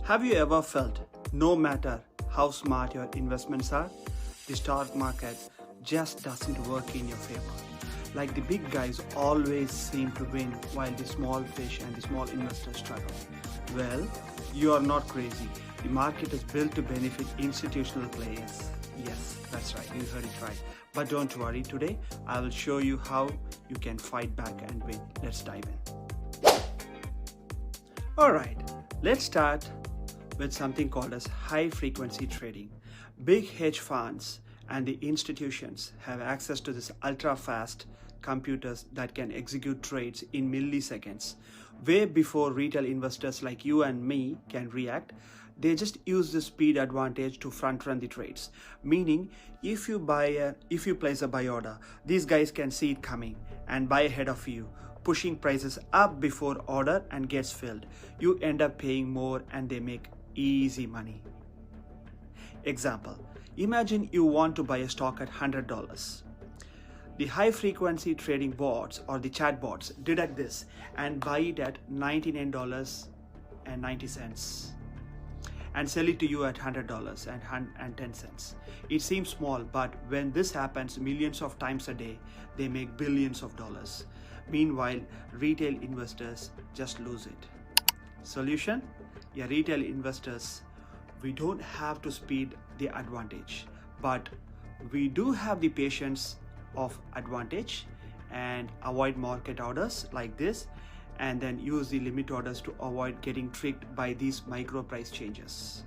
Have you ever felt no matter how smart your investments are, the stock market just doesn't work in your favor? Like the big guys always seem to win while the small fish and the small investors struggle. Well, you are not crazy. The market is built to benefit institutional players. Yes, that's right, you heard it right. But don't worry, today I will show you how you can fight back and win. Let's dive in. Alright, let's start with something called as high frequency trading. Big hedge funds and the institutions have access to this ultra fast computers that can execute trades in milliseconds. Way before retail investors like you and me can react, they just use the speed advantage to front run the trades. Meaning, if you place a buy order, these guys can see it coming and buy ahead of you, pushing prices up before order and gets filled. You end up paying more and they make easy money. Example, imagine you want to buy a stock at $100. The high frequency trading bots or the chat bots detect this and buy it at $99.90 and sell it to you at $100.10. It seems small, but when this happens millions of times a day, they make billions of dollars. Meanwhile, retail investors just lose it. Solution? Yeah, retail investors, we don't have to speed the advantage, but we do have the patience of advantage and avoid market orders like this, and then use the limit orders to avoid getting tricked by these micro price changes.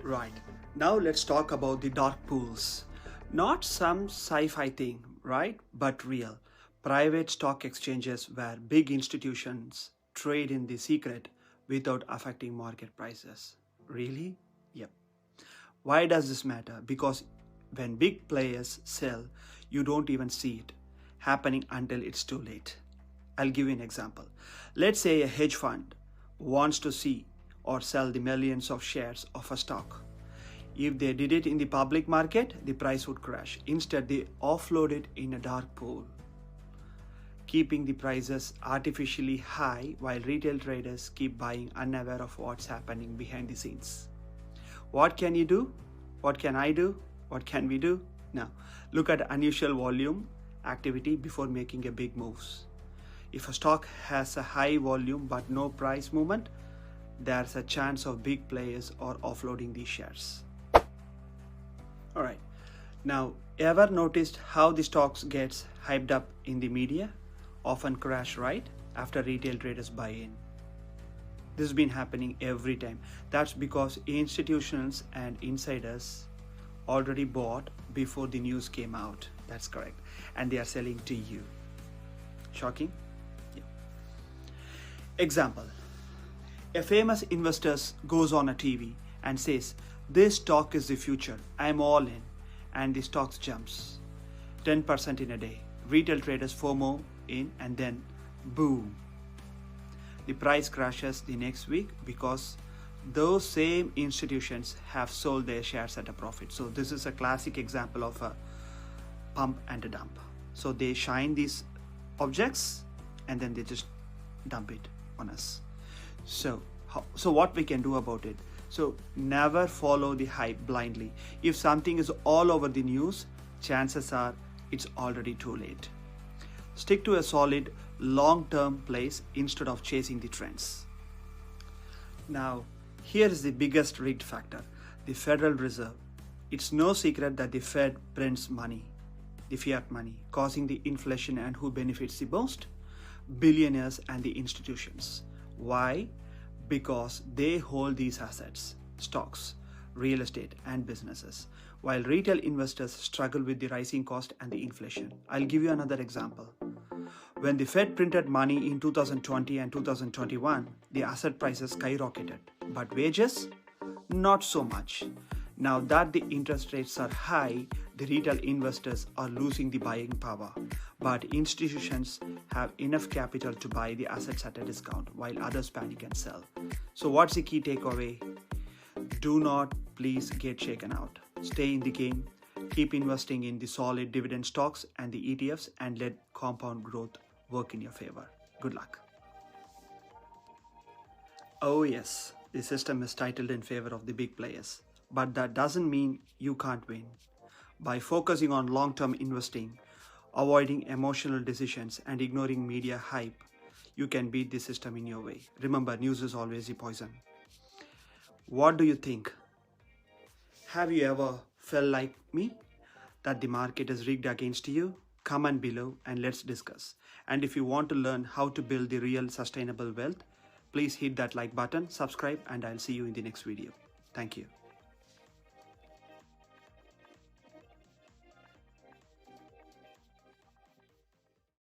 Right, now let's talk about the dark pools. Not some sci-fi thing, right? But real. Private stock exchanges where big institutions trade in the secret without affecting market prices. Really? Yep. Why does this matter? Because when big players sell, you don't even see it happening until it's too late. I'll give you an example. Let's say a hedge fund wants to see or sell the millions of shares of a stock. If they did it in the public market, the price would crash. Instead, they offload it in a dark pool, keeping the prices artificially high while retail traders keep buying unaware of what's happening behind the scenes. What can you do? What can I do? What can we do? Now, look at unusual volume activity before making a big moves. If a stock has a high volume but no price movement, there's a chance of big players are offloading these shares. Alright, now ever noticed how the stocks gets hyped up in the media? Often crash right after retail traders buy in. This has been happening every time. That's because institutions and insiders already bought before the news came out. That's correct. And they are selling to you. Shocking? Yeah. Example. A famous investor goes on a TV and says, "This stock is the future. I'm all in." And the stock jumps 10% in a day. Retail traders FOMO in and then boom. The price crashes the next week because those same institutions have sold their shares at a profit. So this is a classic example of a pump and a dump. So they shine these objects and then they just dump it on us. So what we can do about it? So never follow the hype blindly. If something is all over the news, chances are it's already too late. Stick to a solid long-term place instead of chasing the trends. Now, here is the biggest rigged factor, the Federal Reserve. It's no secret that the Fed prints money, the fiat money, causing the inflation, and who benefits the most? Billionaires and the institutions. Why? Because they hold these assets, stocks, real estate, and businesses, while retail investors struggle with the rising cost and the inflation. I'll give you another example. When the Fed printed money in 2020 and 2021, the asset prices skyrocketed, but wages? Not so much. Now that the interest rates are high, the retail investors are losing the buying power, but institutions have enough capital to buy the assets at a discount while others panic and sell. So what's the key takeaway? Do not please get shaken out. Stay in the game, keep investing in the solid dividend stocks and the ETFs, and let compound growth work in your favor. Good luck. Oh yes, The system is titled in favor of the big players, but that doesn't mean you can't win. By focusing on long-term investing, avoiding emotional decisions, and ignoring media hype, you can beat the system in your way. Remember, news is always a poison. What do you think? Have you ever felt like me that the market is rigged against you? Comment below and let's discuss. And if you want to learn how to build the real sustainable wealth, please hit that like button, subscribe, and I'll see you in the next video. Thank you.